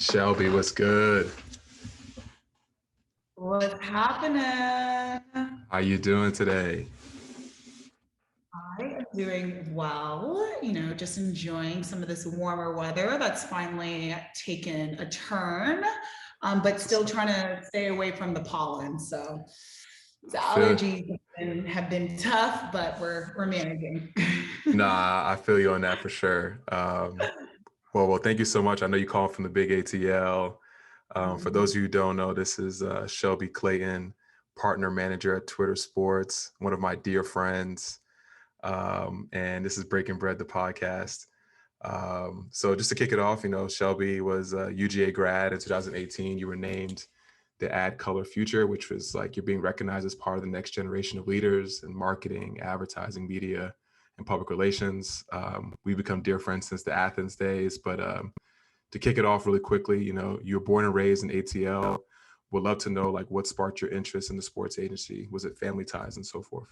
Shelby, what's good? What's happening? How you doing today? I am doing well, just enjoying some of this warmer weather that's finally taken a turn, but What's still up? trying to stay away from the pollen. So the I feel allergies have been tough, but we're managing. Nah, I feel you on that for sure. Well, thank you so much. I know you called from the big ATL. For those of you who don't know, this is Shelby Clayton, partner manager at Twitter Sports, one of my dear friends. And this is Breaking Bread, the podcast. So just to kick it off, Shelby was a UGA grad in 2018. You were named the Ad Color Future, which was like you're being recognized as part of the next generation of leaders in marketing, advertising, media, and public relations. We've become dear friends since the Athens days. But to kick it off really quickly, you were born and raised in ATL. Would love to know like what sparked your interest in the sports agency. Was it family ties and so forth?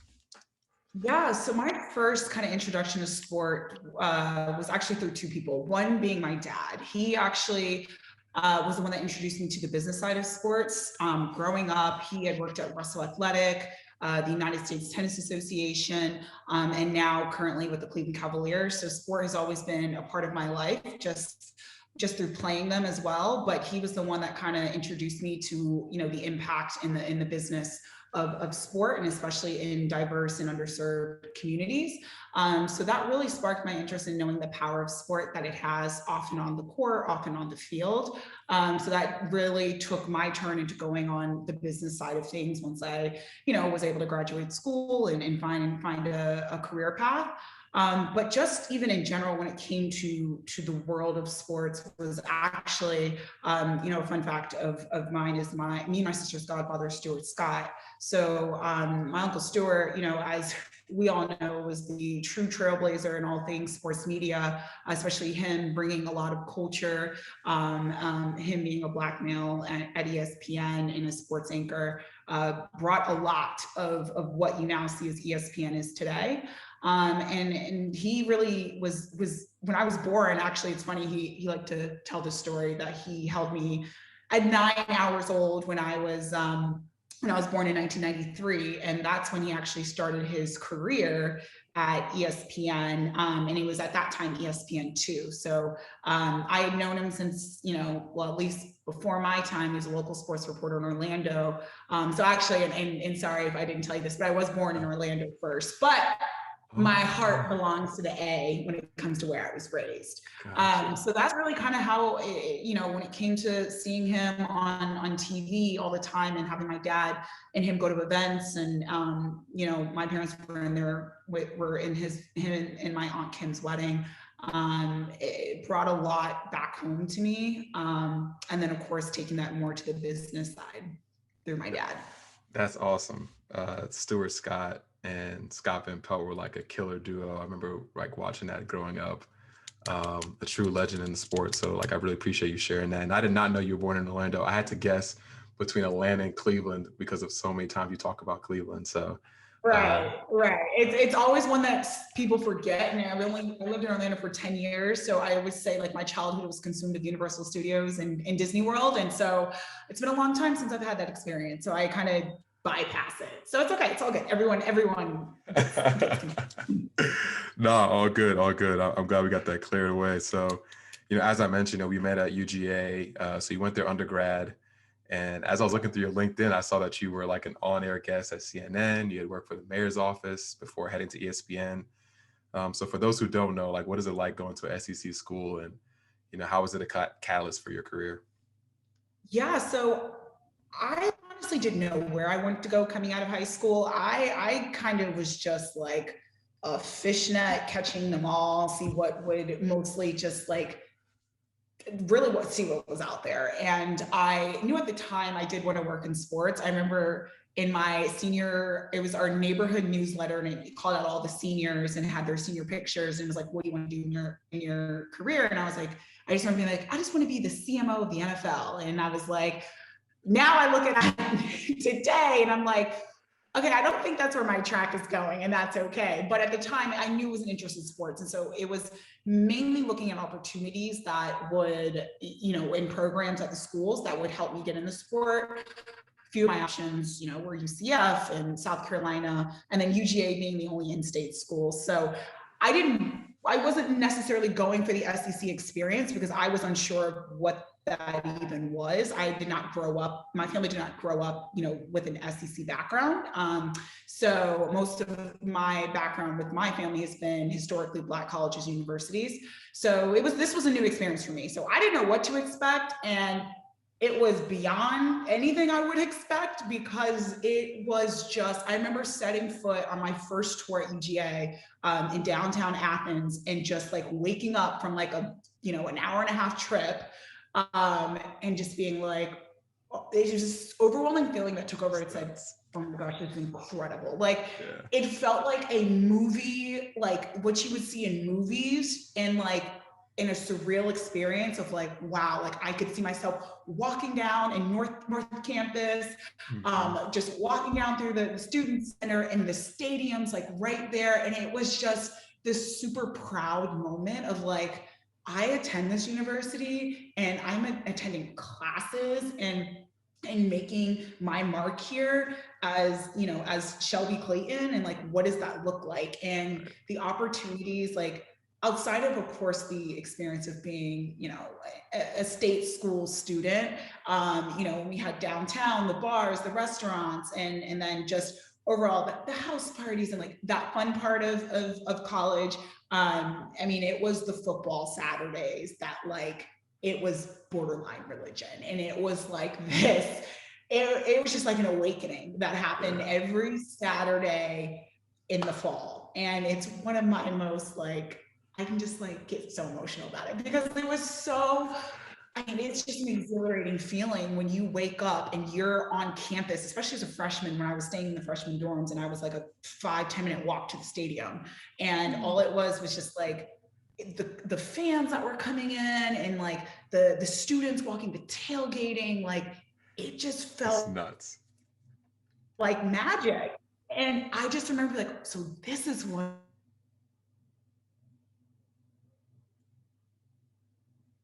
Yeah, so my first kind of introduction to sport was actually through two people. One being my dad. He actually was the one that introduced me to the business side of sports. Growing up, he had worked at Russell Athletic, the United States Tennis Association, and now currently with the Cleveland Cavaliers. So sport has always been a part of my life, just through playing them as well. But he was the one that kind of introduced me to the impact in the business of sport, and especially in diverse and underserved communities. So that really sparked my interest in knowing the power of sport that it has, often on the court, often on the field. So that really took my turn into going on the business side of things once I, was able to graduate school and find a career path. But just even in general, when it came to the world of sports, was actually, a fun fact of mine is me and my sister's godfather, Stuart Scott. So my uncle Stuart, as we all know, was the true trailblazer in all things sports media, especially him bringing a lot of culture, him being a Black male at ESPN and a sports anchor, brought a lot of what you now see as ESPN is today. And he really was when I was born. Actually, it's funny. He liked to tell the story that he held me at 9 hours old when I was born in 1993, and that's when he actually started his career at ESPN, and he was at that time ESPN2. So I had known him since, at least before my time. He was a local sports reporter in Orlando. So actually, and sorry if I didn't tell you this, but I was born in Orlando first. But my heart Oh, belongs to the A when it comes to where I was raised. gotcha. So that's really kind of how, when it came to seeing him on TV all the time and having my dad and him go to events, and, my parents were in him and my Aunt Kim's wedding. It brought a lot back home to me. And then of course, taking that more to the business side through my dad. That's awesome. Stuart Scott and Scott Van Pelt were like a killer duo. I remember like watching that growing up. A true legend in the sport. So like I really appreciate you sharing that. And I did not know you were born in Orlando. I had to guess between Atlanta and Cleveland because of so many times you talk about Cleveland. So uh, Right. It's always one that people forget. And I lived in Orlando for 10 years. So I always say like my childhood was consumed with Universal Studios and Disney World. And so it's been a long time since I've had that experience. So I kind of bypass it. So it's okay. It's all good. Everyone gets no, all good, all good. I'm glad we got that cleared away. So, as I mentioned, we met at UGA. So you went there undergrad. And as I was looking through your LinkedIn, I saw that you were like an on-air guest at CNN. You had worked for the mayor's office before heading to ESPN. So for those who don't know, like, what is it like going to an SEC school, and how was it a catalyst for your career? Yeah, so I honestly didn't know where I wanted to go coming out of high school. I kind of was just like a fishnet catching them all, see what would mostly just like really see what was out there. And I knew at the time I did want to work in sports. I remember in my senior, it was our neighborhood newsletter, and it called out all the seniors and had their senior pictures, and it was like, what do you want to do in your career? And I was like, I just want to be like, I just want to be the CMO of the NFL. And I was like, now I look at it today and I'm like, okay, I don't think that's where my track is going, and that's okay. But at the time, I knew it was an interest in sports. And so it was mainly looking at opportunities that would, in programs at the schools that would help me get into sport. Few of my options, were UCF and South Carolina, and then UGA being the only in-state school. So I wasn't necessarily going for the SEC experience because I was unsure of what that even was. I did not grow up, my family did not grow up, with an SEC background. So most of my background with my family has been historically Black colleges and universities. So this was a new experience for me. So I didn't know what to expect. And it was beyond anything I would expect because it was just, I remember setting foot on my first tour at UGA in downtown Athens and just like waking up from like an hour and a half trip and just being like, it was just overwhelming feeling that took over. It said, oh my gosh, it's incredible. Like it felt like a movie, like what you would see in movies, and like in a surreal experience of like, wow, like I could see myself walking down in North Campus, just walking down through the student center and the stadiums like right there. And it was just this super proud moment of like, I attend this university and I'm attending classes and making my mark here as Shelby Clayton, and like, what does that look like? And the opportunities, like outside of course, the experience of being, a state school student, we had downtown, the bars, the restaurants, and then just overall the house parties and like that fun part of college. It was the football Saturdays that like, it was borderline religion. And it was like this, it was just like an awakening that happened every Saturday in the fall. And it's one of my most like, I can just like get so emotional about it because it was so, it's just an exhilarating feeling when you wake up and you're on campus, especially as a freshman, when I was staying in the freshman dorms and I was like a 5-10 minute walk to the stadium. And all it was just like the fans that were coming in and like the students walking to tailgating, like it just felt nuts, like magic. And I just remember like, so this is what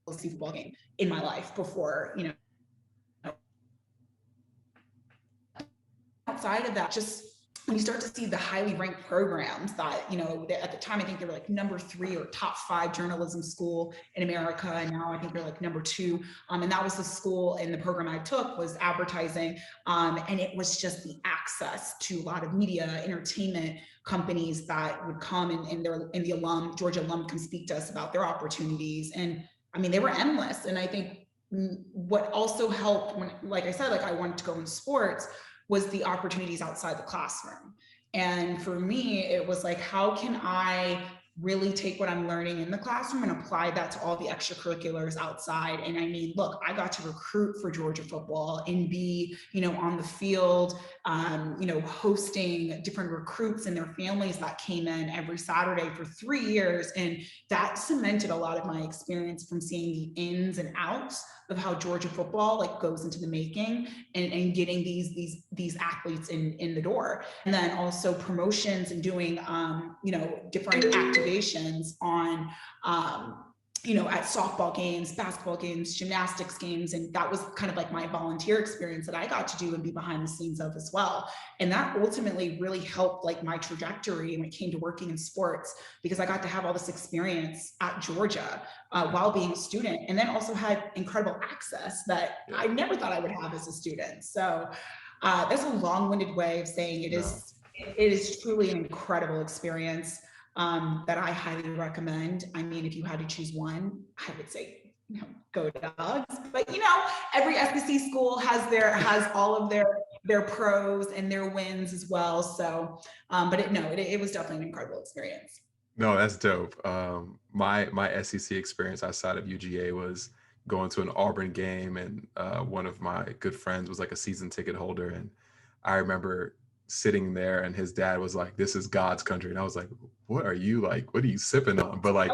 football game in my life before, outside of that, just when you start to see the highly ranked programs that, at the time, I think they were like number 3 or top 5 journalism school in America. And now I think they're like number 2. And that was the school, and the program I took was advertising. And it was just the access to a lot of media, entertainment companies that would come and the Georgia alum can speak to us about their opportunities. And they were endless. And I think what also helped when, like I said, like I wanted to go in sports, was the opportunities outside the classroom. And for me, it was like, how can I really take what I'm learning in the classroom and apply that to all the extracurriculars outside? And look, I got to recruit for Georgia football and be, on the field, hosting different recruits and their families that came in every Saturday for 3 years. And that cemented a lot of my experience from seeing the ins and outs of how Georgia football like goes into the making and getting these athletes in the door. And then also promotions and doing, different activations on, at softball games, basketball games, gymnastics games. And that was kind of like my volunteer experience that I got to do and be behind the scenes of as well. And that ultimately really helped like my trajectory when it came to working in sports, because I got to have all this experience at Georgia while being a student, and then also had incredible access that I never thought I would have as a student. So that's a long-winded way of saying it is truly an incredible experience. That I highly recommend. If you had to choose one, I would say, go Dogs. But every SEC school has all of their pros and their wins as well. So, but it was definitely an incredible experience. No, that's dope. My SEC experience outside of UGA was going to an Auburn game, and one of my good friends was like a season ticket holder, and I remember sitting there and his dad was like, "This is God's country," and I was like, what are you sipping on? But like,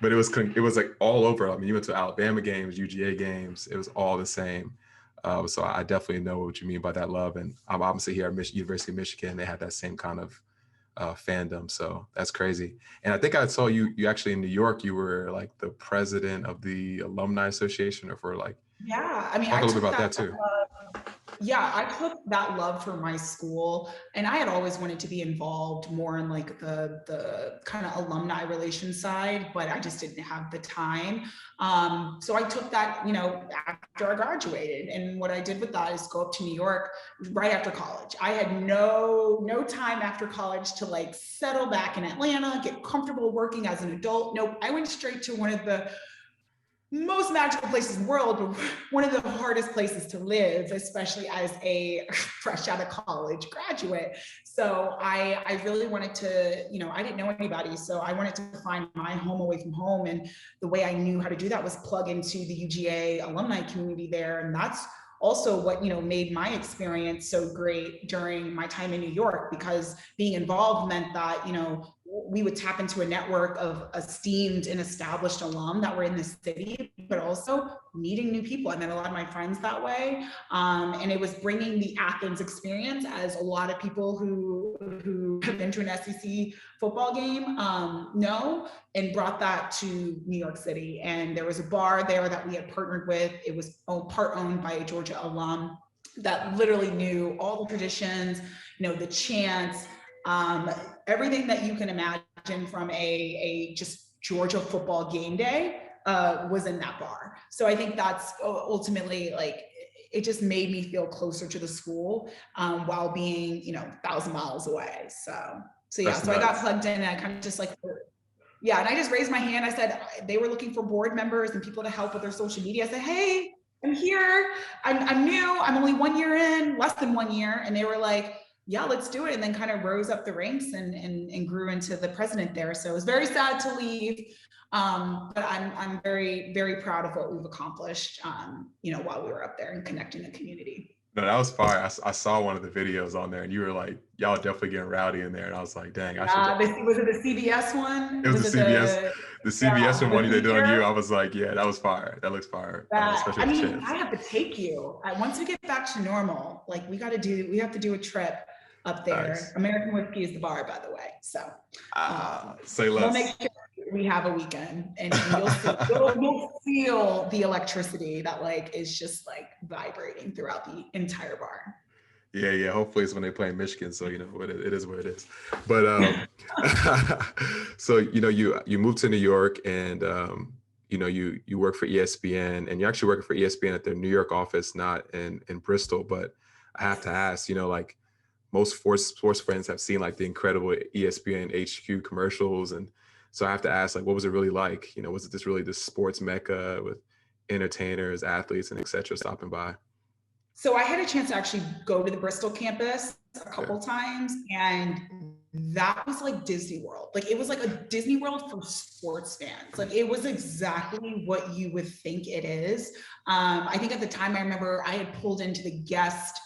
but it was like all over. You went to Alabama games, UGA games, it was all the same. So I definitely know what you mean by that love. And I'm obviously here at University of Michigan. They have that same kind of fandom. So that's crazy. And I think I saw you actually in New York, you were like the president of the Alumni Association, or for like, Yeah, I mean, talk I a little bit took about that that too. yeah, I took that love for my school, and I had always wanted to be involved more in like the kind of alumni relations side, but I just didn't have the time. So I took that, after I graduated, and what I did with that is go up to New York right after college. I had no time after college to like settle back in Atlanta, get comfortable working as an adult. Nope, I went straight to one of the most magical places in the world, but one of the hardest places to live, especially as a fresh out of college graduate. So I really wanted to, I didn't know anybody. So I wanted to find my home away from home. And the way I knew how to do that was plug into the UGA alumni community there. And that's also what, made my experience so great during my time in New York, because being involved meant that, we would tap into a network of esteemed and established alum that were in the city, but also meeting new people. I met a lot of my friends that way. And it was bringing the Athens experience, as a lot of people who have been to an SEC football game know, and brought that to New York City. And there was a bar there that we had partnered with. It was part owned by a Georgia alum that literally knew all the traditions, the chants, everything that you can imagine from a just Georgia football game day was in that bar. So I think that's ultimately like, it just made me feel closer to the school while being, 1,000 miles away. So yeah, so I got plugged in, and I kind of just like, yeah, and I just raised my hand. I said, they were looking for board members and people to help with their social media. I said, hey, I'm here. I'm new. I'm only 1 year in, less than 1 year. And they were like, yeah, let's do it. And then kind of rose up the ranks and grew into the president there. So it was very sad to leave. But I'm very, very proud of what we've accomplished, while we were up there and connecting the community. No, that was fire. I saw one of the videos on there, and you were like, y'all definitely getting rowdy in there. And I was like, dang, I should. Was it the CBS one? It was the CBS, the CBS one they did on you. I was like, yeah, that was fire. That looks fire. Especially with the chance. I have to take you. Once we get back to normal, like we have to do a trip up there. Nice. American whiskey is the bar, by the way. So say less. We'll make sure we have a weekend, and you'll feel the electricity that like is just like vibrating throughout the entire bar. Yeah. Hopefully it's when they play in Michigan, so it is what it is. But so you moved to New York, and you work for ESPN, and you're actually working for ESPN at their New York office, not in Bristol. But I have to ask, like most sports fans have seen like the incredible ESPN HQ commercials, and so I have to ask, like, what was it really like? Was it this sports mecca with entertainers, athletes, and et cetera stopping by? So I had a chance to actually go to the Bristol campus a couple times, and that was like Disney World. Like it was like a Disney World for sports fans. Like it was exactly what you would think it is. I think at the time, I remember I had pulled into the guest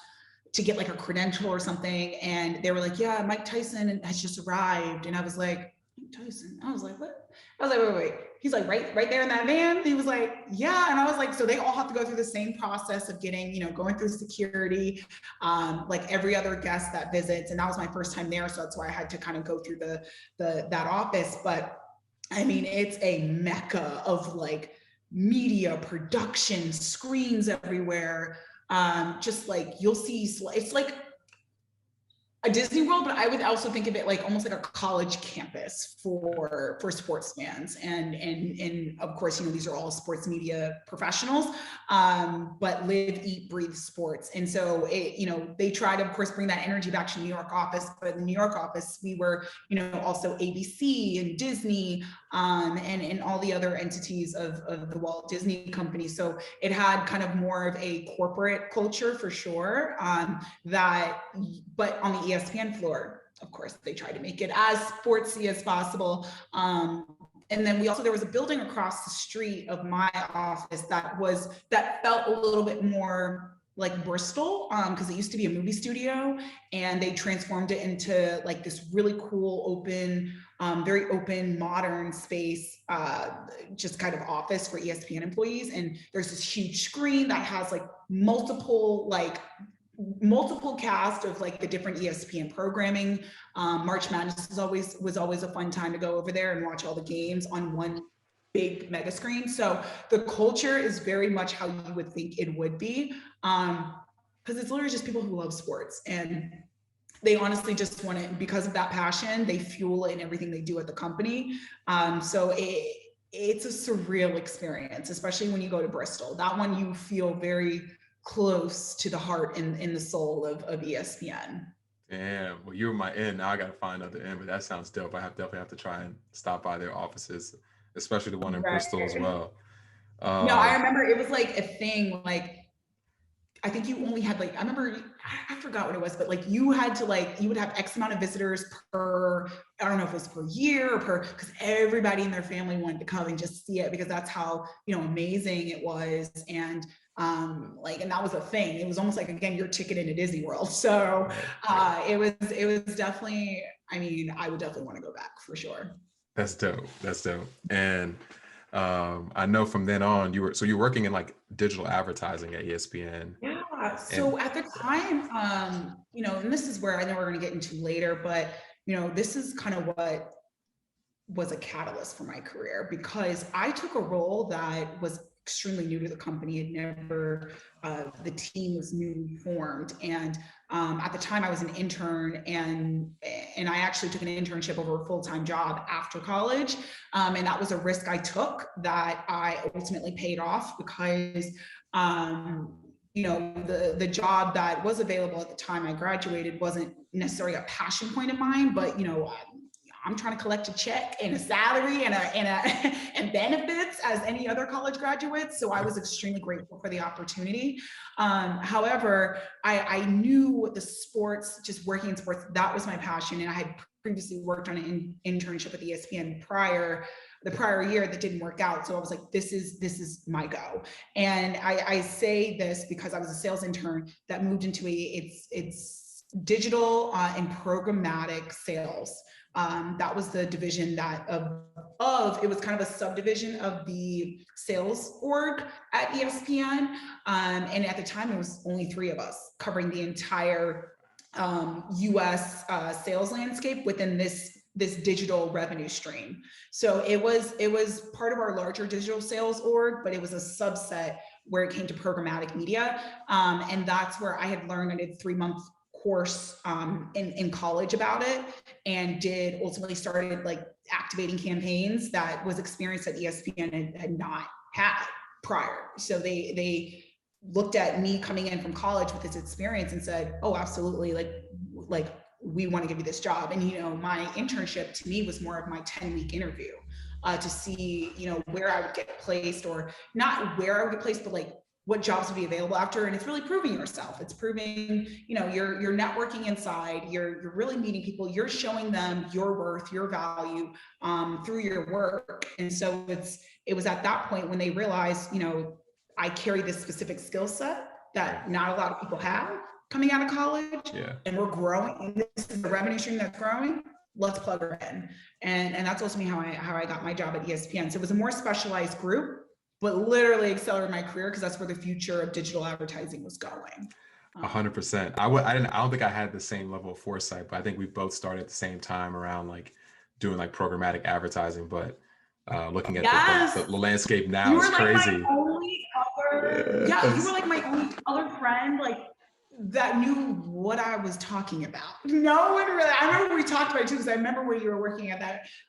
to get like a credential or something, and they were like, yeah, Mike Tyson has just arrived. And I was like, Mike Tyson? I was like, what? I was like, wait. He's like, right there in that van? He was like, yeah. And I was like, so they all have to go through the same process of getting, going through security, like every other guest that visits. And that was my first time there. So that's why I had to kind of go through that office. But I mean, it's a mecca of like media production, screens everywhere. Just like you'll see, it's like a Disney World, but I would also think of it like almost like a college campus for sports fans. And of course, these are all sports media professionals, but live, eat, breathe sports. And so they try to, of course, bring that energy back to New York office, but in the New York office, we were, also ABC and Disney, and all the other entities of the Walt Disney Company. So it had kind of more of a corporate culture for sure, but on the ESPN floor, of course, they try to make it as sportsy as possible. And then there was a building across the street of my office that felt a little bit more like Bristol, because it used to be a movie studio, and they transformed it into like this really cool, open, very open, modern space, just kind of office for ESPN employees. And there's this huge screen that has like multiple cast of like the different ESPN programming. March Madness was always a fun time to go over there and watch all the games on one big mega screen. So the culture is very much how you would think it would be, because it's literally just people who love sports, and they honestly just want it because of that passion. They fuel it in everything they do at the company. So it's a surreal experience, especially when you go to Bristol. That one you feel very close to the heart and in the soul of ESPN. Damn. Well, you were my in. Now I got to find another in, but that sounds dope. Definitely have to try and stop by their offices, especially the one in Bristol as well. No, I remember it was like a thing. Like, I think you only had like, I remember, I forgot what it was, but like you had to like, you would have X amount of visitors per, I don't know if it was per year or per, because everybody in their family wanted to come and just see it, because that's how, you know, amazing it was. And like, and that was a thing. It was almost like, again, your ticket into Disney World. So it was definitely, I mean, I would definitely want to go back for sure. That's dope. That's dope. And I know from then on you're working in like digital advertising at ESPN. Yeah. So at the time, you know, and this is where I know we're going to get into later, but you know, this is kind of what was a catalyst for my career, because I took a role that was extremely new to the company. It never, the team was newly formed. And at the time I was an intern, and I actually took an internship over a full-time job after college. And that was a risk I took that I ultimately paid off, because you know, the job that was available at the time I graduated wasn't necessarily a passion point of mine, but you know, I'm trying to collect a check and a salary and benefits as any other college graduate. So I was extremely grateful for the opportunity. However, I knew the sports, just working in sports, that was my passion. And I had previously worked on an internship at ESPN the prior year that didn't work out. So I was like, this is my go. And I say this because I was a sales intern that moved into it's digital and programmatic sales. That was the division that it was kind of a subdivision of the sales org at ESPN. And at the time, it was only 3 of us covering the entire US sales landscape within this digital revenue stream. So it was part of our larger digital sales org, but it was a subset where it came to programmatic media. And that's where I had learned. I did a 3-month course in college about it, and ultimately started like activating campaigns that was experienced at ESPN had not had prior. So they looked at me coming in from college with this experience and said, oh, absolutely, like we want to give you this job. And you know, my internship to me was more of my 10-week interview to see, you know, where I would get placed, or not where I would get placed, but like what jobs would be available after. And it's really proving yourself. It's proving, you know, you're networking inside, you're really meeting people, you're showing them your worth, your value through your work. And so it was at that point when they realized, you know, I carry this specific skill set that not a lot of people have coming out of college. Yeah. And we're growing, and this is the revenue stream that's growing. Let's plug her in. And that's ultimately how I got my job at ESPN. So it was a more specialized group, but literally accelerated my career, because that's where the future of digital advertising was going. 100%. I don't think I had the same level of foresight, but I think we both started at the same time around like doing like programmatic advertising. But looking at the landscape now is crazy. You were like my only other friend, like that knew what I was talking about. No one really. I remember we talked about it too, because I remember when you were working at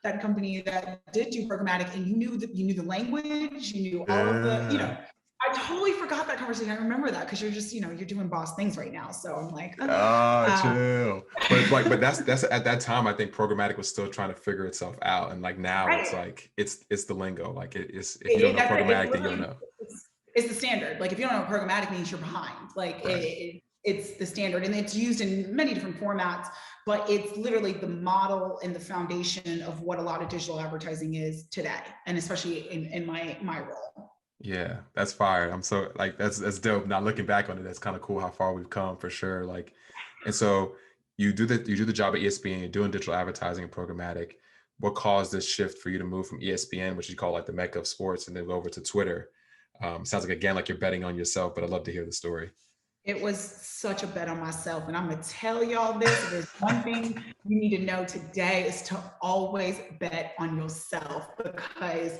that company that did do programmatic, and you knew the language, you knew all of the, you know. I totally forgot that conversation. I remember that because you're just, you know, you're doing boss things right now. So I'm like, chill. But that's at that time, I think programmatic was still trying to figure itself out, and like now it's like it's the lingo. Like it's if you don't know programmatic, then you don't know. It's the standard. Like if you don't know what programmatic means, you're behind. Like it's the standard, and it's used in many different formats, but it's literally the model and the foundation of what a lot of digital advertising is today, and especially in my role. Yeah, that's fire. I'm so like that's dope. Now looking back on it, that's kind of cool how far we've come for sure. Like, and so you do the job at ESPN, you're doing digital advertising and programmatic. What caused this shift for you to move from ESPN, which you call like the mecca of sports, and then go over to Twitter? Sounds like again like you're betting on yourself, but I'd love to hear the story. It was such a bet on myself. And I'm going to tell y'all this. If there's one thing you need to know today is to always bet on yourself, because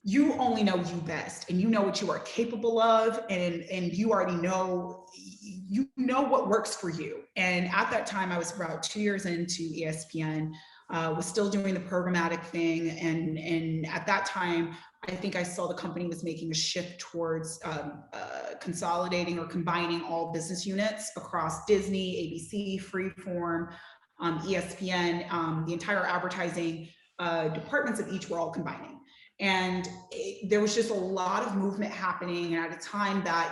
you only know you best, and you know what you are capable of, and you already know, you know what works for you. And at that time, I was about 2 years into ESPN, was still doing the programmatic thing, and at that time, I think I saw the company was making a shift towards consolidating or combining all business units across Disney, ABC, Freeform, ESPN, the entire advertising departments of each were all combining. And there was just a lot of movement happening. And at a time that,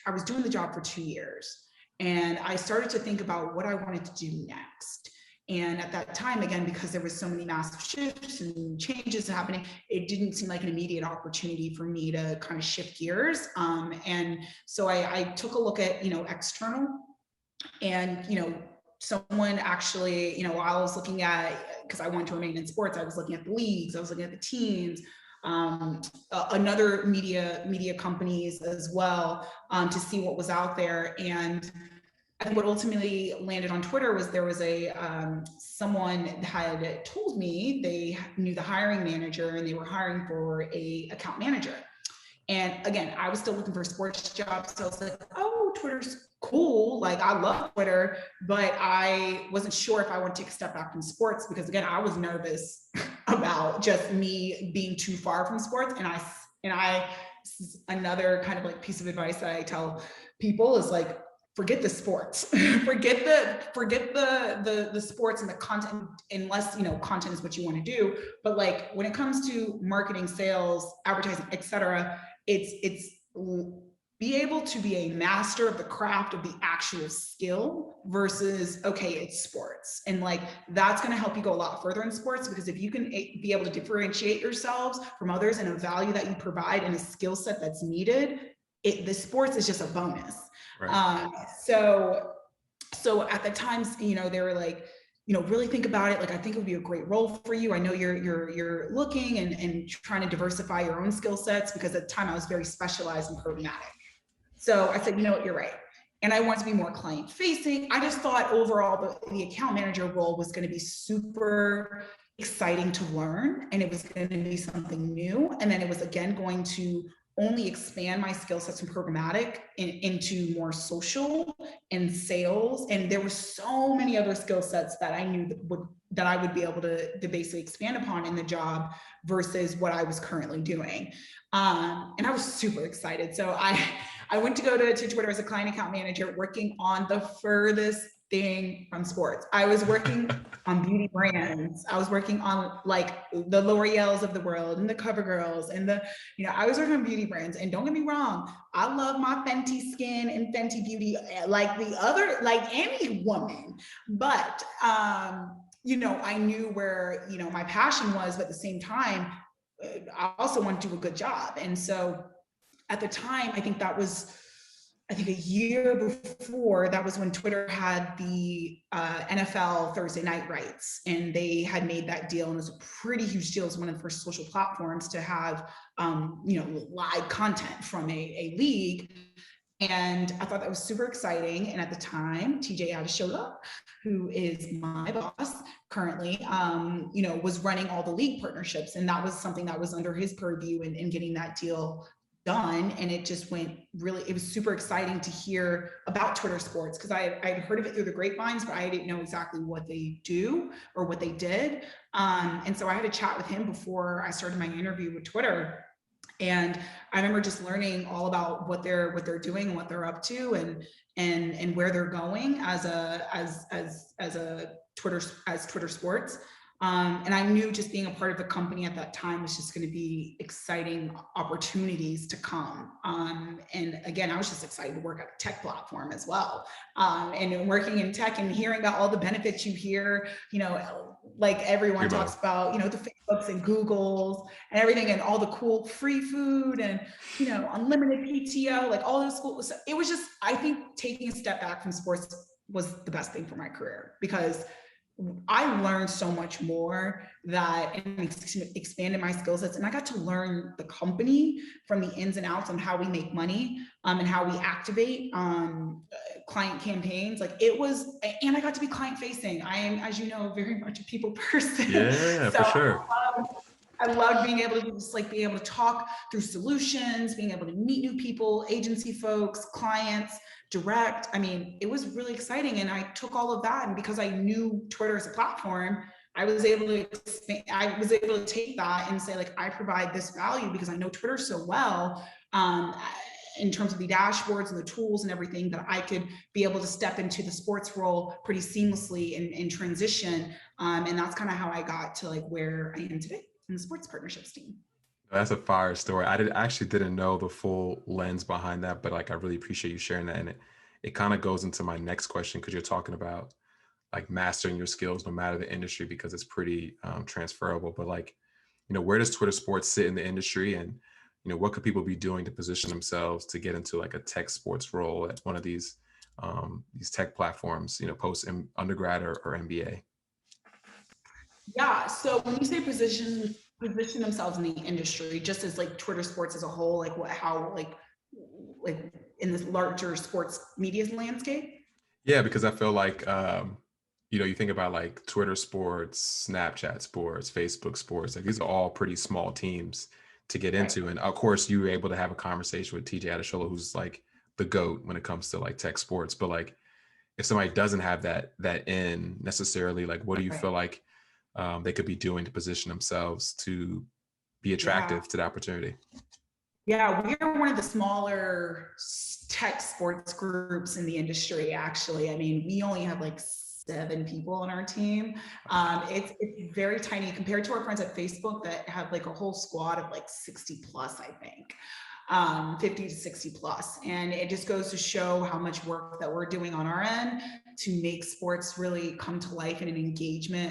I was doing the job for 2 years, and I started to think about what I wanted to do next. And at that time, again, because there was so many massive shifts and changes happening, it didn't seem like an immediate opportunity for me to kind of shift gears. And so I took a look at, external, and, someone actually, while I was looking at, because I wanted to remain in sports, I was looking at the leagues, I was looking at the teams, another media companies as well, to see what was out there. And what ultimately landed on Twitter was there was someone had told me they knew the hiring manager, and they were hiring for a account manager. And again, I was still looking for a sports job. So I was like, oh, Twitter's cool. Like, I love Twitter, but I wasn't sure if I wanted to take a step back from sports, because again, I was nervous about just me being too far from sports. And this is another kind of like piece of advice that I tell people is like, forget the sports, forget the sports and the content, unless, content is what you want to do. But like, when it comes to marketing, sales, advertising, etc., it's be able to be a master of the craft of the actual skill versus, okay, it's sports. And like, that's going to help you go a lot further in sports, because if you can be able to differentiate yourselves from others and a value that you provide and a skill set that's needed, the sports is just a bonus. Right. So at the times, they were like, really think about it. Like, I think it would be a great role for you. I know you're looking and trying to diversify your own skill sets, because at the time I was very specialized in programmatic. So I said, you know what, you're right. And I want to be more client facing. I just thought overall the account manager role was going to be super exciting to learn, and it was going to be something new. And then it was again going to only expand my skill sets from programmatic into more social and sales. And there were so many other skill sets that I knew that I would be able to basically expand upon in the job versus what I was currently doing. And I was super excited. So I went to go to Twitter as a client account manager, working on the furthest thing from sports. I was working on beauty brands. I was working on like the L'Oreals of the world and the CoverGirls and I was working on beauty brands. And don't get me wrong, I love my Fenty skin and Fenty beauty like any woman. But I knew where my passion was, but at the same time, I also want to do a good job. And so at the time, I think a year before, that was when Twitter had the NFL Thursday night rights, and they had made that deal, and it was a pretty huge deal. It was one of the first social platforms to have live content from a league. And I thought that was super exciting. And at the time, TJ Addis showed up, who is my boss currently, was running all the league partnerships. And that was something that was under his purview and getting that deal done. And it just went it was super exciting to hear about Twitter Sports, because I'd heard of it through the grapevines, but I didn't know exactly what they do or what they did. And so I had a chat with him before I started my interview with Twitter. And I remember just learning all about what they're doing and what they're up to, and where they're going as Twitter Sports. And I knew just being a part of the company at that time was just going to be exciting opportunities to come. And again, I was just excited to work at a tech platform as well. And working in tech and hearing about all the benefits you hear, like everyone talks about, the Facebooks and Googles and everything, and all the cool free food and, unlimited PTO, like all those cool. So it was just, I think taking a step back from sports was the best thing for my career, because I learned so much more and expanded my skill sets. And I got to learn the company from the ins and outs on how we make money, and how we activate client campaigns. Like it was, and I got to be client facing. I am, as you know, very much a people person. Yeah, So for sure. I loved being able to just be able to talk through solutions, being able to meet new people, agency folks, clients, direct. I mean, it was really exciting. And I took all of that. And because I knew Twitter as a platform, I was able to take that and say, I provide this value because I know Twitter so well, in terms of the dashboards and the tools and everything, that I could be able to step into the sports role pretty seamlessly and transition. And that's kind of how I got to where I am today in the sports partnerships team. That's a fire story. I actually didn't know the full lens behind that, but I really appreciate you sharing that. And it kind of goes into my next question, because you're talking about mastering your skills no matter the industry, because it's pretty transferable. But where does Twitter sports sit in the industry, and what could people be doing to position themselves to get into a tech sports role at one of these tech platforms, post undergrad or MBA? Yeah. So when you say position themselves in the industry, just as Twitter sports as a whole, how in this larger sports media landscape? Yeah, because I feel you think about Twitter sports, Snapchat sports, Facebook sports, these are all pretty small teams to get into. And of course, you were able to have a conversation with TJ Adeshola, who's the GOAT when it comes to tech sports. But if somebody doesn't have that in necessarily, what do you feel they could be doing to position themselves to be attractive to the opportunity? Yeah, we're one of the smaller tech sports groups in the industry, actually. I mean, we only have 7 people on our team. It's very tiny compared to our friends at Facebook that have a whole squad of 60 plus, I think. 50 to 60 plus. And it just goes to show how much work that we're doing on our end to make sports really come to life in an engaging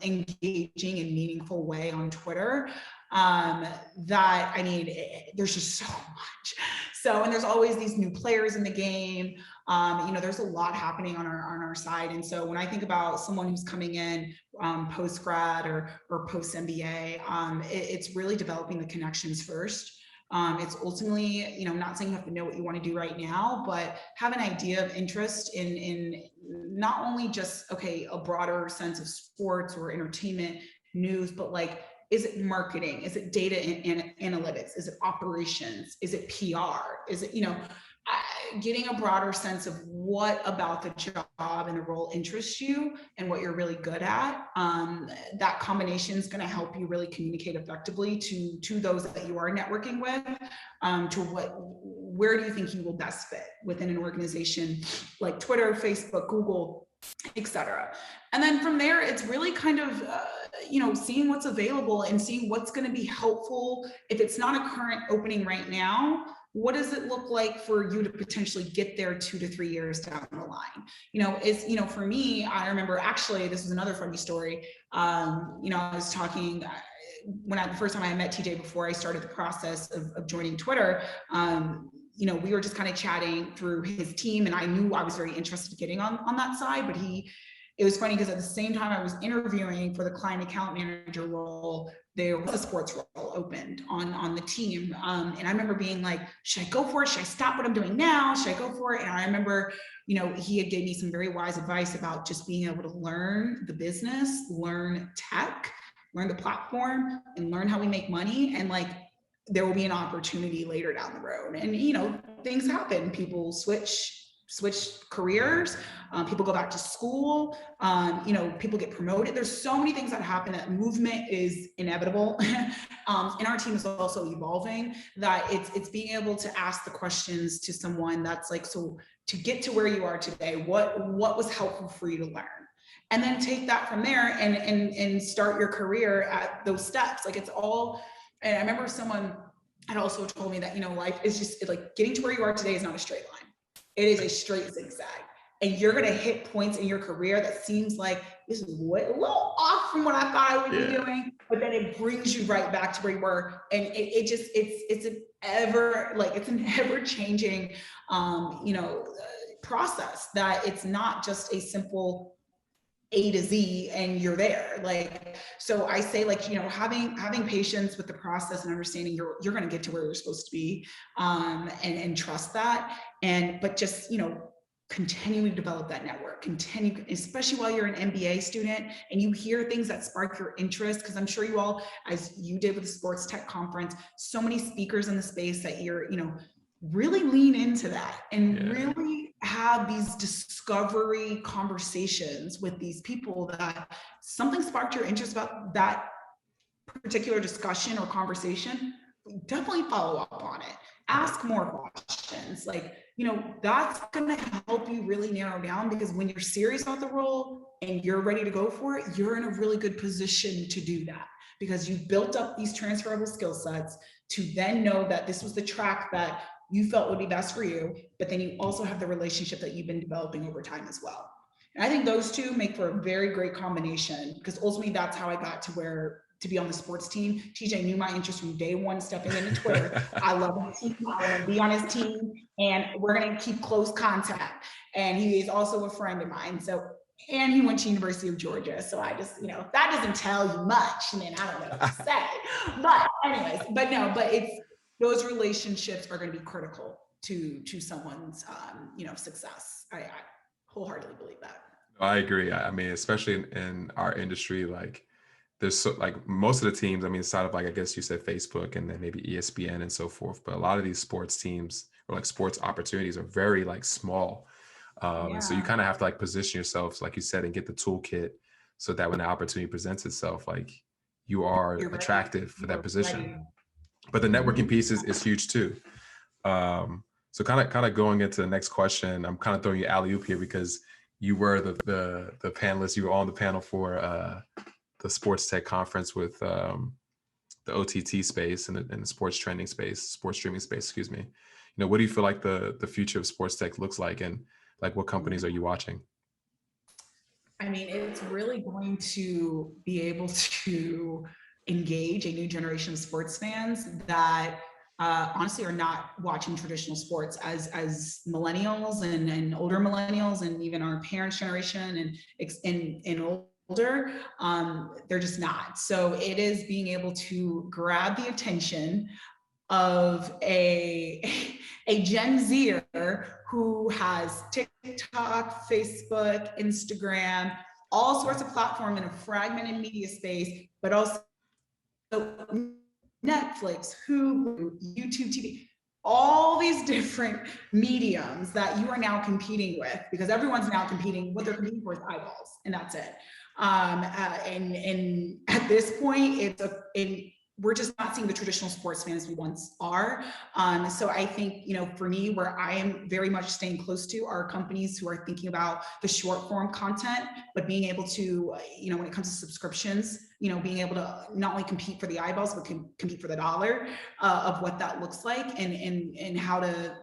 and meaningful way on Twitter. There's just so much. And there's always these new players in the game. There's a lot happening on our side. And so when I think about someone who's coming in post grad or post MBA, it's really developing the connections first. It's ultimately, not saying you have to know what you want to do right now, but have an idea of interest in not only just, a broader sense of sports or entertainment news, but is it marketing? Is it data and analytics? Is it operations? Is it PR? Is it, getting a broader sense of what about the job and the role interests you and what you're really good at. That combination is going to help you really communicate effectively to those that you are networking with, where do you think you will best fit within an organization like Twitter, Facebook, Google, etc. And then from there, it's really kind of, seeing what's available and seeing what's going to be helpful. If it's not a current opening right now, what does it look like for you to potentially get there 2 to 3 years down the line? For me, I remember actually, this was another funny story. I was talking the first time I met TJ before I started the process of joining Twitter. We were just kind of chatting through his team, and I knew I was very interested in getting on that side, but it was funny because at the same time I was interviewing for the client account manager role, there was a sports role opened on the team. And I remember being like, should I go for it? Should I stop what I'm doing now? Should I go for it? And I remember, he had gave me some very wise advice about just being able to learn the business, learn tech, learn the platform, and learn how we make money. And there will be an opportunity later down the road. And, things happen. People switch careers, people go back to school, people get promoted. There's so many things that happen, that movement is inevitable. And our team is also evolving, that it's being able to ask the questions to someone that's so to get to where you are today, what was helpful for you to learn? and then take that from there and start your career at those steps. Like it's all, and I remember someone had also told me that, you know, life is just like getting to where you are today is not a straight line. It is a straight zigzag. And you're going to hit points in your career that seems like this is a little off from what I thought I would be doing, but then it brings you right back to where you were. And it's an ever changing, process, that it's not just a simple A to Z and you're there. Like, so I say, like, you know, having patience with the process and understanding you're going to get to where you're supposed to be, and trust that. But just, you know, continue to develop that network, especially while you're an MBA student and you hear things that spark your interest. Cause I'm sure you all, as you did with the sports tech conference, so many speakers in the space that you're, you know, really lean into that and really have these discovery conversations with these people that something sparked your interest about that particular discussion or conversation. Definitely follow up on it. Ask more questions. Like, you know, that's going to help you really narrow down, because when you're serious about the role and you're ready to go for it, you're in a really good position to do that, because you've built up these transferable skill sets to then know that this was the track that you felt would be best for you, but then you also have the relationship that you've been developing over time as well. And I think those two make for a very great combination, because ultimately that's how I got to be on the sports team. TJ knew my interest from day one, stepping into Twitter. I love his team. I want to be on his team, and we're going to keep close contact. And he is also a friend of mine. So, and he went to University of Georgia. So I just, you know, that doesn't tell you much. I mean, I don't know what to say. But anyways, but it's, those relationships are going to be critical to someone's, success. I wholeheartedly believe that. I agree. I mean, especially in our industry, like there's like most of the teams, I mean, aside of, like, I guess you said Facebook and then maybe ESPN and so forth, but a lot of these sports teams or like sports opportunities are very like small. And so you kind of have to like position yourself, like you said, and get the toolkit so that when the opportunity presents itself, like you are attractive for that position. But the networking piece is huge too. So kind of going into the next question, I'm kind of throwing you alley-oop here because you were the panelist. You were on the panel for the sports tech conference with the OTT space and the sports trending space, sports streaming space, excuse me. You know, what do you feel like the future of sports tech looks like, and like what companies are you watching? I mean, it's really going to be able to engage a new generation of sports fans that honestly are not watching traditional sports as millennials and older millennials, and even our parents' generation and older, they're just not. So it is being able to grab the attention of a Gen Zer who has TikTok, Facebook, Instagram, all sorts of platforms in a fragmented media space, but also Netflix, Hulu, YouTube TV, all these different mediums that you are now competing with, because everyone's now competing, what they're competing for is eyeballs, and that's it. And at this point, we're just not seeing the traditional sports fans we once are. So I think, for me, where I am very much staying close to are companies who are thinking about the short form content, but being able to, when it comes to subscriptions, being able to not only compete for the eyeballs, but compete for the dollar of what that looks like, and how to,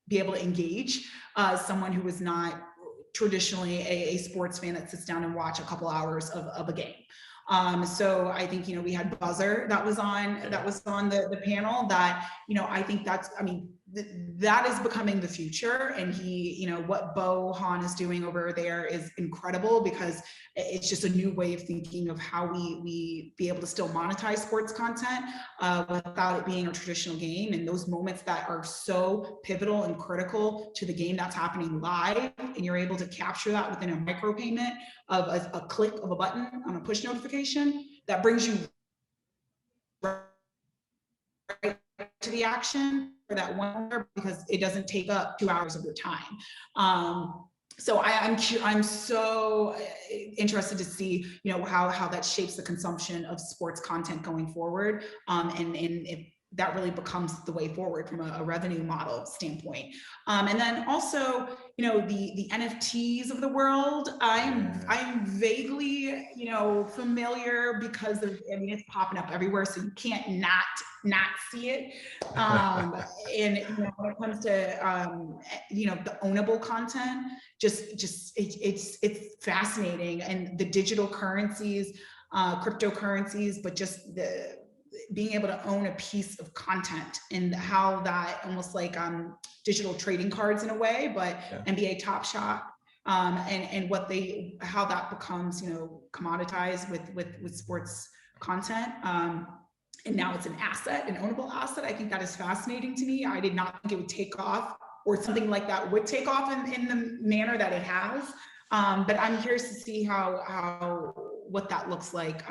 be able to engage someone who is not traditionally a sports fan that sits down and watch a couple hours of a game. So I think, we had Buzzer that was on the panel that, I think that is becoming the future. And what Bo Han is doing over there is incredible, because it's just a new way of thinking of how we be able to still monetize sports content without it being a traditional game. And those moments that are so pivotal and critical to the game that's happening live, and you're able to capture that within a micropayment of a click of a button on a push notification, that brings you right to the action for that 1 hour, because it doesn't take up 2 hours of your time. So I'm so interested to see, how that shapes the consumption of sports content going forward. And if that really becomes the way forward from a revenue model standpoint. And then also, the NFTs of the world, I'm vaguely, familiar because it's popping up everywhere, so you can't not see it. And when it comes to the ownable content, it's fascinating, and the digital currencies, cryptocurrencies, but just being able to own a piece of content, and how that almost like digital trading cards in a way, but NBA Top Shot, and how that becomes commoditized with sports content, and now it's an asset, an ownable asset. I think that is fascinating to me. I did not think it would take off, or something like that would take off in the manner that it has. But I'm curious to see what that looks like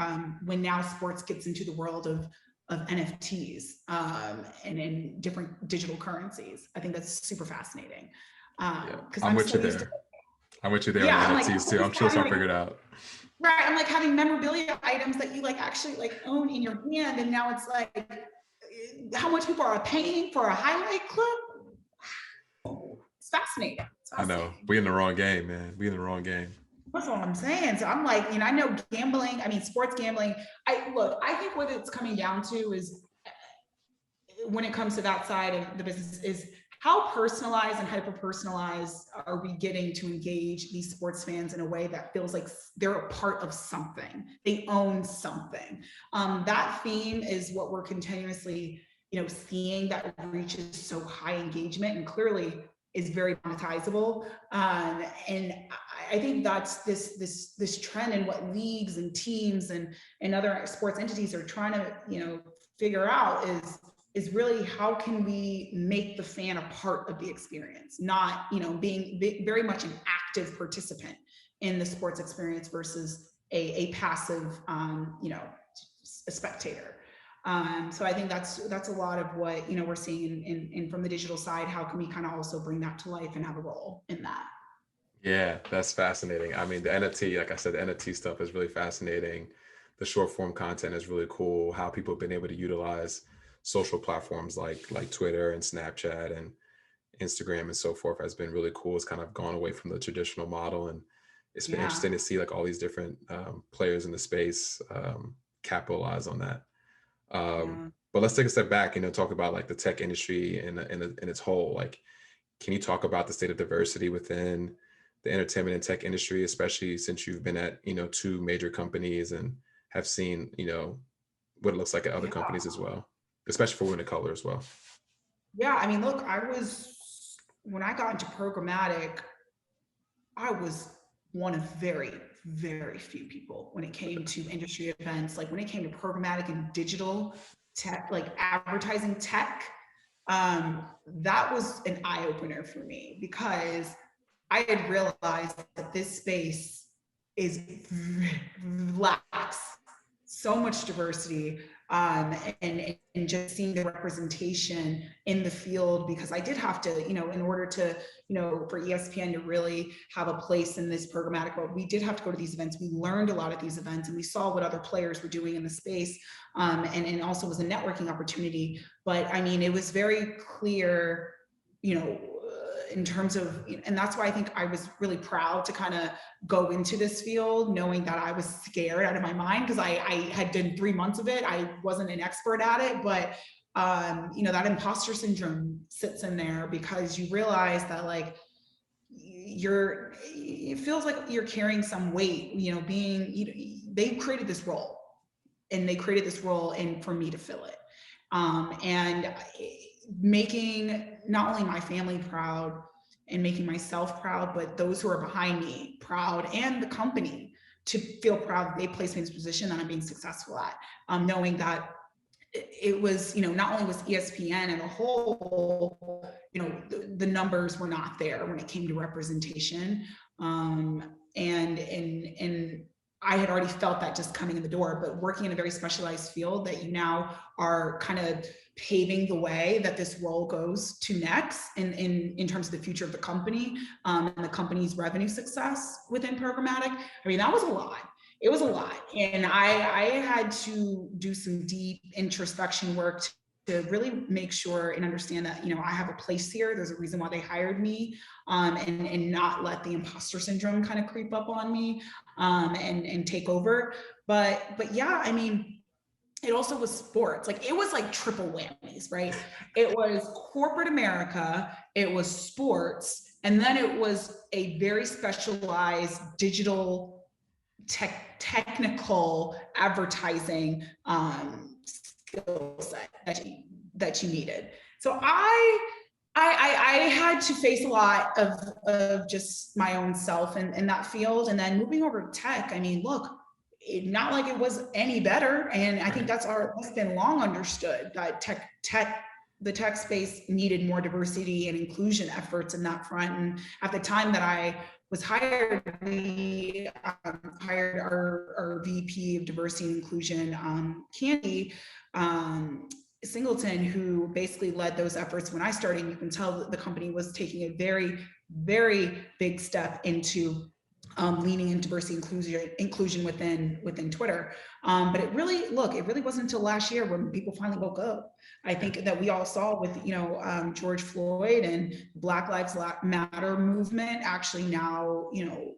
when now sports gets into the world of NFTs, and in different digital currencies. I think that's super fascinating. I'm with you there. I'm with you there on the NFTs too. I'm sure it's all figured out. Right. I'm like having memorabilia items that you actually own in your hand. And now it's like, how much people are paying for a highlight clip. It's fascinating. I know. We in the wrong game, man. We in the wrong game. That's what I'm saying. So I'm like, I know gambling, sports gambling. I think what it's coming down to is, when it comes to that side of the business, is how personalized and hyper personalized are we getting to engage these sports fans in a way that feels like they're a part of something, they own something. That theme is what we're continuously, seeing, that reaches so high engagement and clearly is very monetizable. And I think that's this trend, and what leagues and teams and other sports entities are trying to, figure out is really how can we make the fan a part of the experience, not, being very much an active participant in the sports experience versus a passive, a spectator. So I think that's a lot of what, we're seeing in from the digital side. How can we kind of also bring that to life and have a role in that? Yeah, that's fascinating. I mean, the NFT, like I said, the NFT stuff is really fascinating. The short form content is really cool. How people have been able to utilize social platforms like Twitter and Snapchat and Instagram and so forth has been really cool. It's kind of gone away from the traditional model, and it's been interesting to see all these different players in the space capitalize on that. But let's take a step back, talk about the tech industry in its whole. Can you talk about the state of diversity within the entertainment and tech industry, especially since you've been at 2 major companies and have seen what it looks like at other companies as well, especially for women of color as well? Yeah, look, when I got into programmatic, I was one of very, very few people when it came to industry events. When it came to programmatic and digital tech, advertising tech, that was an eye opener for me, because I had realized that this space lacks so much diversity, and just seeing the representation in the field, because I did have to, in order to, for ESPN to really have a place in this programmatic world, we did have to go to these events. We learned a lot at these events, and we saw what other players were doing in the space, and also was a networking opportunity. But it was very clear, in terms of, and that's why I think I was really proud to kind of go into this field, knowing that I was scared out of my mind, because I had done 3 months of it. I wasn't an expert at it, but that imposter syndrome sits in there, because you realize that it feels like you're carrying some weight, they created this role, and for me to fill it, and making not only my family proud and making myself proud, but those who are behind me proud, and the company to feel proud that they placed me in this position that I'm being successful at, knowing that it was, not only was ESPN as a whole, the numbers were not there when it came to representation, and I had already felt that just coming in the door, but working in a very specialized field that you now are kind of paving the way that this role goes to next in terms of the future of the company, and the company's revenue success within programmatic. That was a lot. It was a lot. And I had to do some deep introspection work really make sure and understand that, you know, I have a place here. There's a reason why they hired me, and not let the imposter syndrome kind of creep up on me, and take over. But yeah, I mean, it also was sports. Like, it was like triple whammies, right? It was corporate America, it was sports, and then it was a very specialized digital technical advertising skill set that you needed. So I had to face a lot of just my own self in that field. And then moving over to tech, I mean, look, not like it was any better. And I think that's been long understood that the tech space needed more diversity and inclusion efforts in that front. And at the time that I was hired, we hired our VP of diversity and inclusion, Candy Singleton, who basically led those efforts when I started. And you can tell that the company was taking a very, very big step into leaning in diversity inclusion within Twitter. But it really wasn't until last year when people finally woke up. I think that we all saw with, you know, George Floyd and Black Lives Matter movement actually now, you know,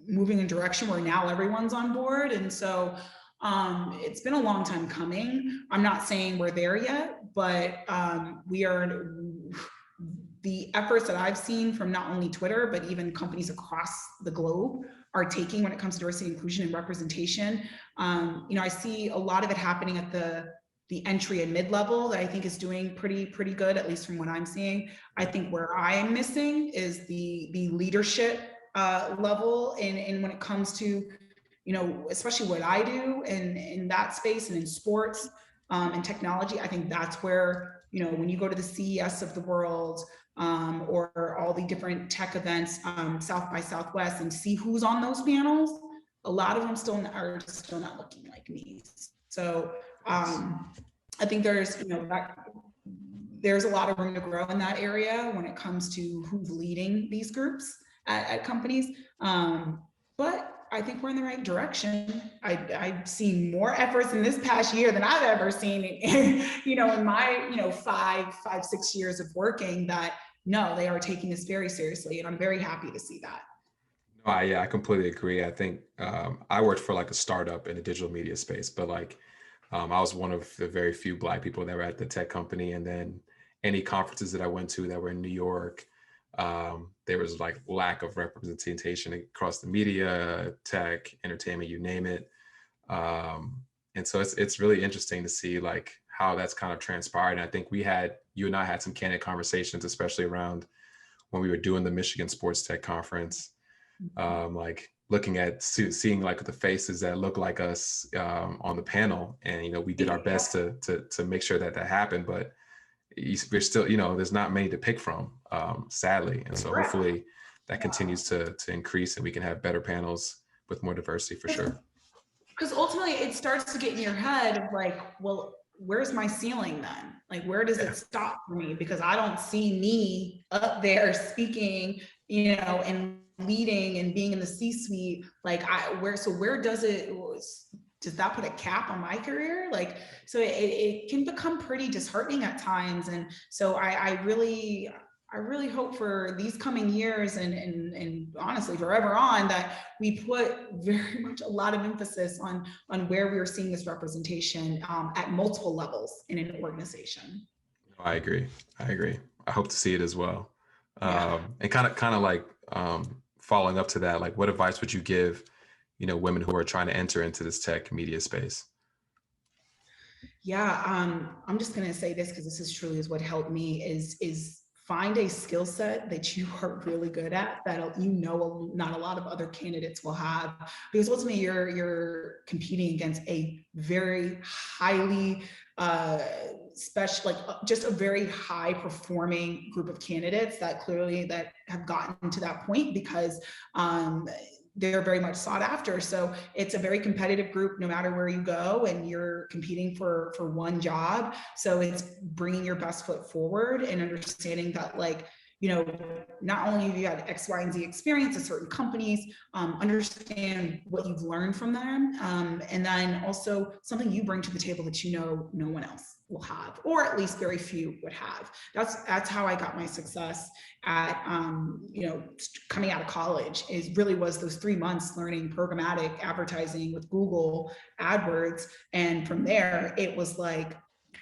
moving in direction where now everyone's on board. And so it's been a long time coming. I'm not saying we're there yet, but we are. The efforts that I've seen from not only Twitter, but even companies across the globe are taking when it comes to diversity, inclusion, and representation. You know, I see a lot of it happening at the entry and mid-level that I think is doing pretty good, at least from what I'm seeing. I think where I am missing is the leadership level, and when it comes to, you know, especially what I do in that space and in sports and technology. I think that's where, you know, when you go to the CES of the world, or all the different tech events, South by Southwest, and see who's on those panels, a lot of them are still not looking like me. So I think there's, you know, there's a lot of room to grow in that area when it comes to who's leading these groups at companies. But I think we're in the right direction. I've seen more efforts in this past year than I've ever seen you know, in my, you know, 6 years of working, that no, they are taking this very seriously. And I'm very happy to see that. Yeah, I completely agree. I think I worked for like a startup in the digital media space, but like I was one of the very few Black people that were at the tech company. And then any conferences that I went to that were in New York, there was like lack of representation across the media, tech, entertainment, you name it. And so it's really interesting to see like how that's kind of transpired. And I think you and I had some candid conversations, especially around when we were doing the Michigan Sports Tech Conference, like looking at seeing like the faces that look like us on the panel. And, you know, we did our best to make sure that happened, but we're still, you know, there's not many to pick from, sadly. And so hopefully that continues to increase and we can have better panels with more diversity for sure. Because ultimately it starts to get in your head of like, well, where's my ceiling then? Like, where does it stop for me? Because I don't see me up there speaking, you know, and leading and being in the C-suite. Like, where does that put a cap on my career? Like, so it can become pretty disheartening at times. And so I really hope for these coming years and honestly forever on that we put very much a lot of emphasis on where we are seeing this representation at multiple levels in an organization. I agree. I hope to see it as well. And kind of like following up to that, like what advice would you give, you know, women who are trying to enter into this tech media space? Yeah, I'm just gonna say this because this is truly what helped me is find a skill set that you are really good at that, you know, not a lot of other candidates will have, because ultimately you're competing against a very highly special, like just a very high performing group of candidates that have gotten to that point because they're very much sought after. So it's a very competitive group no matter where you go, and you're competing for one job. So it's bringing your best foot forward and understanding that, like, not only have you had X, Y, and Z experience at certain companies, understand what you've learned from them, and then also something you bring to the table that no one else will have, or at least very few would have. That's how I got my success at coming out of college. Was those 3 months learning programmatic advertising with Google AdWords, and from there it was like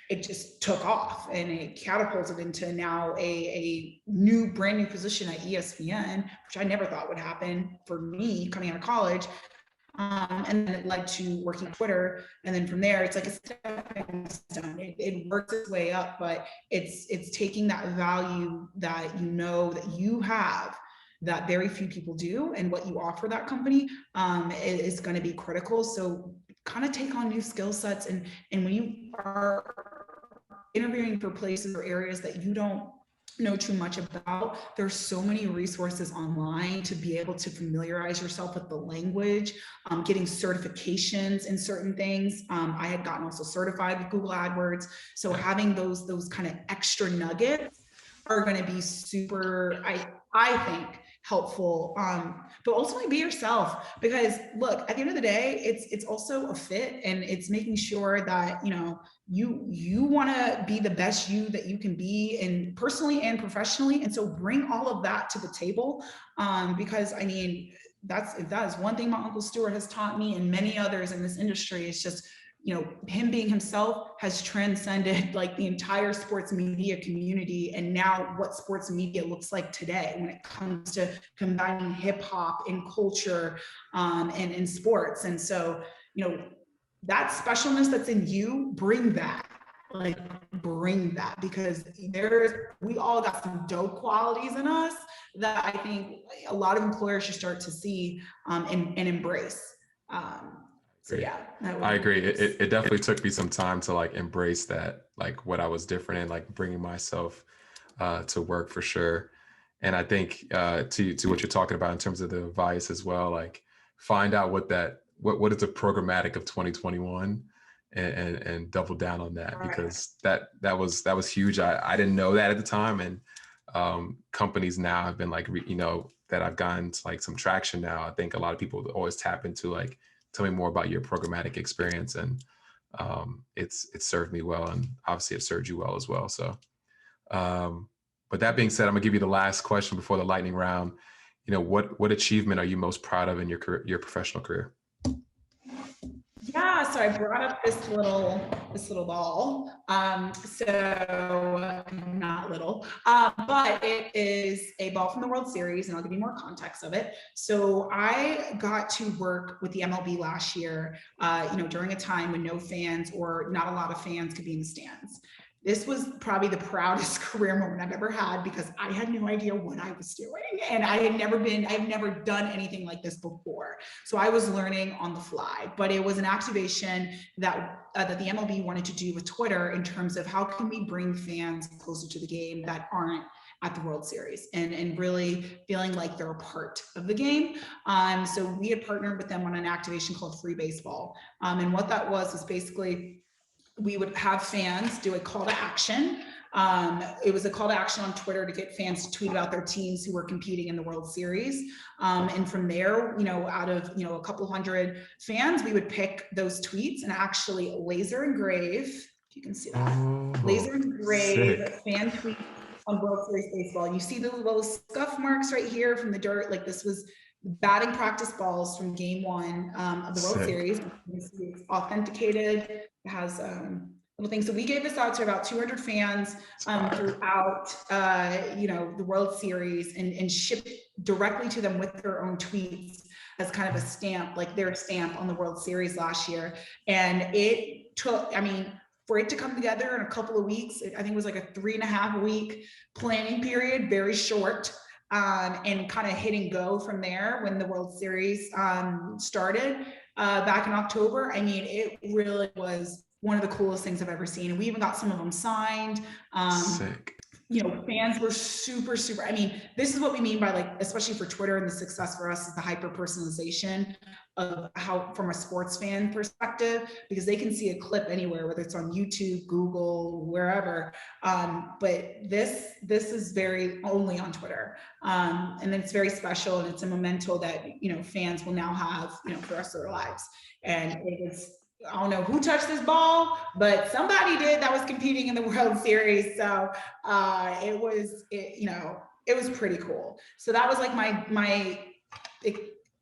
it just took off and it catapulted into now a brand new position at ESPN, which I never thought would happen for me coming out of college. And then it led to working Twitter. And then from there, it's like a stepping stone. It works its way up, but it's taking that value that that you have that very few people do, and what you offer that company is going to be critical. So kind of take on new skill sets, and when you are interviewing for places or areas that you don't know too much about, there's so many resources online to be able to familiarize yourself with the language, getting certifications in certain things. I had gotten also certified with Google AdWords, so having those kind of extra nuggets are going to be super, I think, helpful. But ultimately be yourself, because look, at the end of the day, it's also a fit, and it's making sure that you want to be the best you that you can be, and personally and professionally. And so bring all of that to the table, because I mean, if that is one thing my Uncle Stuart has taught me, and many others in this industry, it's just him being himself has transcended like the entire sports media community, and now what sports media looks like today when it comes to combining hip hop and culture and in sports. And so, that specialness that's in you, bring that, because we all got some dope qualities in us that I think a lot of employers should start to see and embrace. So yeah, I agree. It definitely took me some time to like embrace that, like what I was different in, like bringing myself to work for sure. And I think to what you're talking about in terms of the advice as well, like find out what is the programmatic of 2021 and double down on that, because that was huge. I didn't know that at the time. And companies now have been like, that I've gotten to like some traction now. I think a lot of people always tap into like, tell me more about your programmatic experience. And it's served me well. And obviously it served you well as well. So, but that being said, I'm gonna give you the last question before the lightning round. What achievement are you most proud of in your professional career? Yeah, so I brought up this little ball. So not little, but it is a ball from the World Series, and I'll give you more context of it. So I got to work with the MLB last year, during a time when no fans or not a lot of fans could be in the stands. This was probably the proudest career moment I've ever had, because I had no idea what I was doing, and I've never done anything like this before. So I was learning on the fly, but it was an activation that the MLB wanted to do with Twitter in terms of how can we bring fans closer to the game that aren't at the World Series, and really feeling like they're a part of the game. So we had partnered with them on an activation called Free Baseball. And what that was basically, we would have fans do a call to action. It was a call to action on Twitter to get fans to tweet about their teams who were competing in the World Series. And from there, out of, a couple hundred fans, we would pick those tweets and actually laser engrave, if you can see that, laser engrave fan tweets on World Series baseball. You see the little scuff marks right here from the dirt. Like, this was batting practice balls from game one of the World Series. It's authenticated. It has little things. So we gave this out to about 200 fans throughout, the World Series, and shipped directly to them with their own tweets as kind of a stamp, like their stamp on the World Series last year. And it took, for it to come together in a couple of weeks, I think it was like a 3.5 week planning period, very short. And kind of hit and go from there when the World Series started back in October. It really was one of the coolest things I've ever seen. And we even got some of them signed. Sick. fans were super, super. I mean, this is what we mean by like, especially for Twitter, and the success for us is the hyper personalization of how, from a sports fan perspective, because they can see a clip anywhere, whether it's on YouTube, Google, wherever. But this is very only on Twitter. And then it's very special, and it's a memento that, fans will now have, for the rest of their lives. And it is, I don't know who touched this ball, but somebody did that was competing in the World Series. So it was pretty cool. So that was like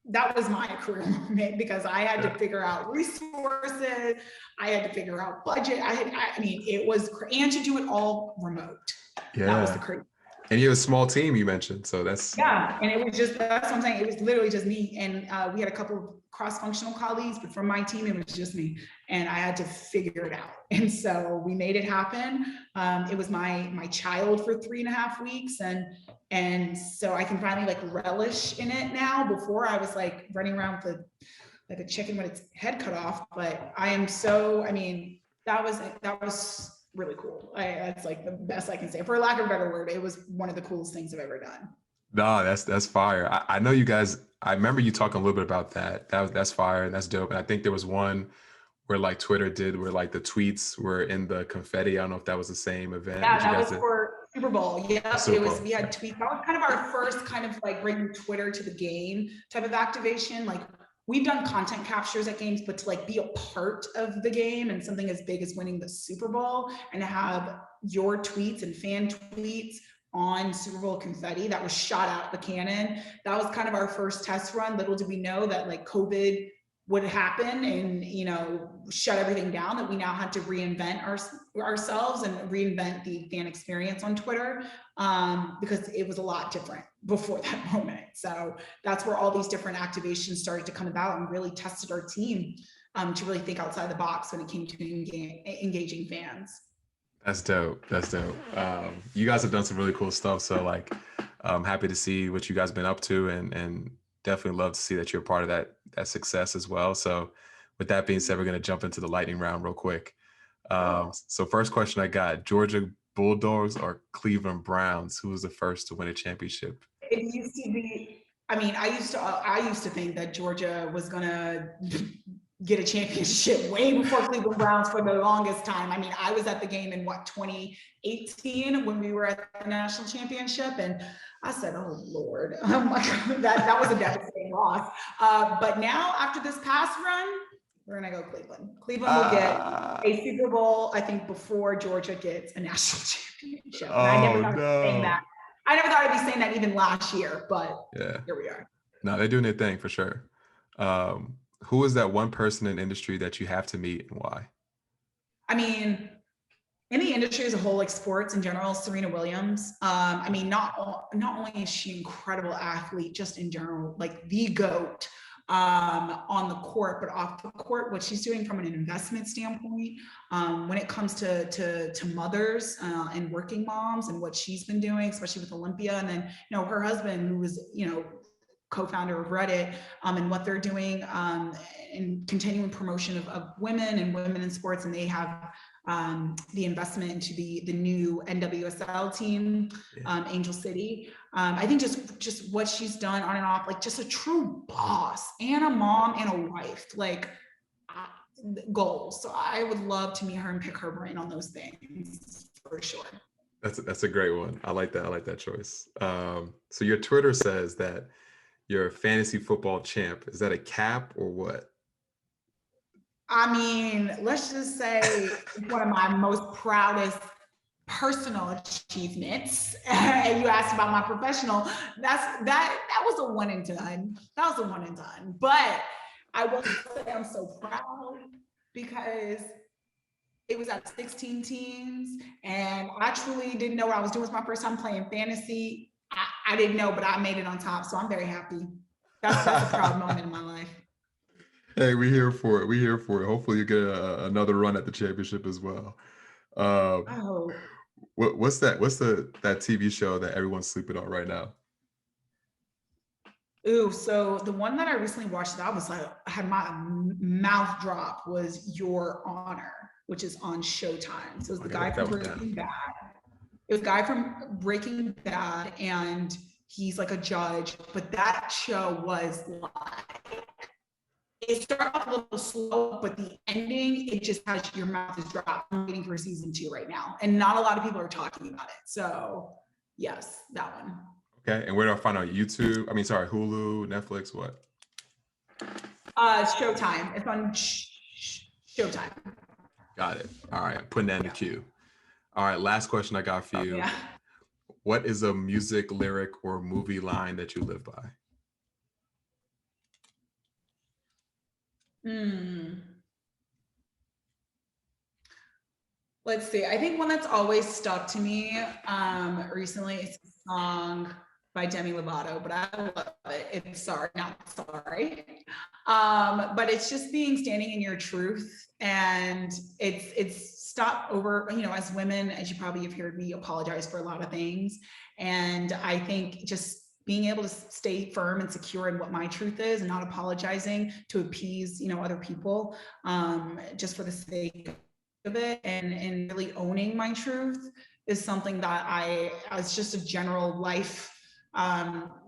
that was my career moment, because I had to figure out resources. I had to figure out budget. It was, and to do it all remote. Yeah. That was the crazy. And you have a small team, you mentioned, so that's. Yeah, and it was just, that's what I'm saying. It was literally just me, and we had a couple of cross-functional colleagues, but from my team, it was just me, and I had to figure it out. And so we made it happen. It was my child for 3.5 weeks, and so I can finally like relish in it now. Before I was like running around with like a chicken with its head cut off, but I am so, that was really cool. That's like the best I can say. For lack of a better word, it was one of the coolest things I've ever done. No, that's fire. I know you guys, I remember you talking a little bit about that. That's fire, and that's dope. And I think there was one where like Twitter did, where like the tweets were in the confetti. I don't know if that was the same event. Yeah, that was for Super Bowl. Yeah, it was. We had tweets. That was kind of our first kind of like bringing Twitter to the game type of activation. Like, we've done content captures at games, but to like be a part of the game and something as big as winning the Super Bowl, and to have your tweets and fan tweets on Super Bowl confetti that was shot out the cannon. That was kind of our first test run. Little did we know that like COVID would happen and, shut everything down, that we now had to reinvent ourselves and reinvent the fan experience on Twitter, because it was a lot different before that moment. So that's where all these different activations started to come about, and really tested our team to really think outside the box when it came to engaging fans. That's dope. That's dope. You guys have done some really cool stuff. So like, I'm happy to see what you guys have been up to, and definitely love to see that you're a part of that success as well. So with that being said, we're going to jump into the lightning round real quick. So first question I got: Georgia Bulldogs or Cleveland Browns? Who was the first to win a championship? It used to be, I used to think that Georgia was going to get a championship way before Cleveland Browns for the longest time. I was at the game in 2018 when we were at the national championship, and I said, oh Lord, oh my God, that was a devastating loss. But now after this past run, we're gonna go Cleveland. Cleveland will get a Super Bowl, I think, before Georgia gets a national championship. And I never thought I'd be saying that. I never thought I'd be saying that even last year, but yeah, here we are. No, they're doing their thing for sure. Who is that one person in industry that you have to meet, and why? In the industry as a whole, like sports in general, Serena Williams. Not only is she an incredible athlete, just in general, like the GOAT on the court, but off the court, what she's doing from an investment standpoint, when it comes to mothers and working moms, and what she's been doing, especially with Olympia, and then her husband, who was co-founder of Reddit, and what they're doing in continuing promotion of women and women in sports, and they have the investment into the new NWSL team, Angel City. I think just what she's done on and off, like just a true boss and a mom and a wife, like goals. So I would love to meet her and pick her brain on those things for sure. That's a great one. I like that. I like that choice. So your Twitter says that you're a fantasy football champ. Is that a cap or what? Let's just say one of my most proudest personal achievements. And you asked about my professional. That was a one and done. That was a one and done. But I will say I'm so proud, because it was at 16 teams, and I truly didn't know what I was doing. It was my first time playing fantasy. I didn't know, but I made it on top. So I'm very happy. That's a proud moment in my life. Hey, we're here for it. We're here for it. Hopefully you get another run at the championship as well. What's that TV show that everyone's sleeping on right now? Ooh, so the one that I recently watched that was like, I had my mouth drop, was Your Honor, which is on Showtime. So it's the guy from Breaking Bad. was a guy from Breaking Bad, and he's like a judge, but that show was like, it started off a little slow, but the ending, it just has your mouth is dropped. I'm waiting for season 2 right now, and not a lot of people are talking about it. So yes, that one. Okay, and where do I find out? YouTube? I mean, sorry, Hulu, Netflix, what? It's Showtime. It's on Showtime. Got it. All right, I'm putting that in the queue. All right, last question I got for you. Yeah. What is a music, lyric, or movie line that you live by? Let's see. I think one that's always stuck to me recently is a song by Demi Lovato, but I love it. It's Sorry, Not Sorry. But it's just being standing in your truth, and it's stop over, as women, as you probably have heard me apologize for a lot of things. And I think just being able to stay firm and secure in what my truth is and not apologizing to appease, other people, just for the sake of it, and really owning my truth is something that as just a general life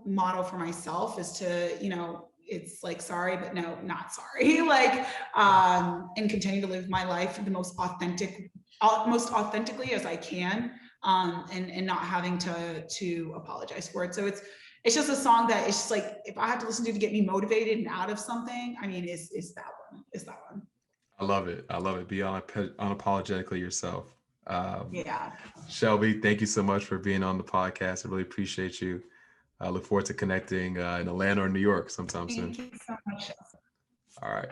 model for myself, is to, it's like, sorry, but no, not sorry. Like, and continue to live my life the most authentically as I can, and not having to apologize for it. So it's just a song that it's just like, if I have to listen to get me motivated and out of something, I mean, it's that one. It's that one. I love it. I love it. Be unapologetically yourself. Yeah. Shelby, thank you so much for being on the podcast. I really appreciate you. I look forward to connecting in Atlanta or New York sometime soon. Thank you so much. All right.